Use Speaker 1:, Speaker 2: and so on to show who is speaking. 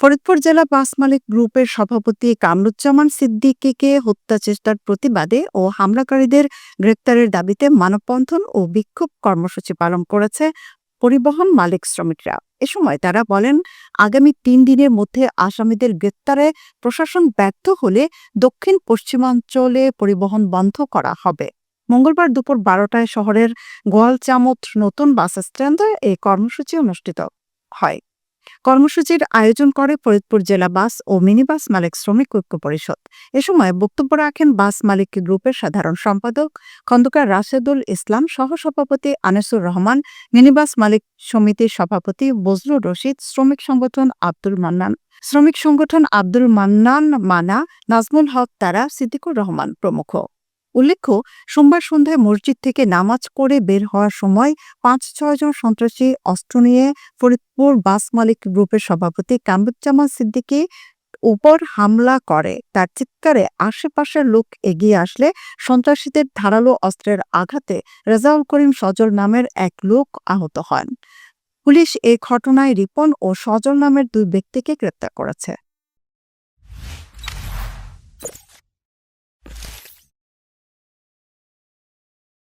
Speaker 1: ফরিদপুর জেলা বাস মালিক গ্রুপের সভাপতি কামরুজ্জামান সিদ্দিকীকে হত্যা চেষ্টার প্রতিবাদে ও হামলাকারীদের গ্রেপ্তারের দাবিতে মানববন্ধন ও বিক্ষোভ কর্মসূচি পালন করেছে পরিবহন মালিক শ্রমিকরা। এ সময় তারা বলেন, আগামী ৩ দিনের মধ্যে আসামিদের গ্রেপ্তারে প্রশাসন ব্যর্থ হলে দক্ষিণ পশ্চিমাঞ্চলে পরিবহন বন্ধ করা হবে। মঙ্গলবার দুপুর ১২টায় শহরের গোয়ালচামত নতুন বাস স্ট্যান্ডে এই কর্মসূচি অনুষ্ঠিত হয়। কর্মসূচির আয়োজন করে ফরিদপুর জেলা বাস ও মিনিবাস মালিক শ্রমিক ঐক্য পরিষদ। এ সময় বক্তব্য রাখেন বাস মালিক গ্রুপের সাধারণ সম্পাদক খন্দকার রাশেদুল ইসলাম, সহসভাপতি আনিসুর রহমান, মিনিবাস মালিক সমিতির সভাপতি বজলুর রশিদ, শ্রমিক সংগঠন আব্দুল মান্নান মানা, নাজমুল হক তারা, সিদ্দিকুর রহমান প্রমুখ। উল্লেখ্য, সোমবার সন্ধ্যায় মসজিদ থেকে নামাজ পড়ে বের হওয়ার সময় ৫-৬ জন সন্ত্রাসী অস্ত্র নিয়ে ফরিদপুর বাস মালিক গ্রুপের সভাপতি কামরুজ্জামান সিদ্দিকী উপর হামলা করে। তার চিৎকারে আশেপাশের লোক এগিয়ে আসলে সন্ত্রাসীদের ধারালো অস্ত্রের আঘাতে রেজাউল করিম সজল নামের এক লোক আহত হন। পুলিশ এ ঘটনায় রিপন ও সজল নামের ২ ব্যক্তিকে গ্রেপ্তার করেছে।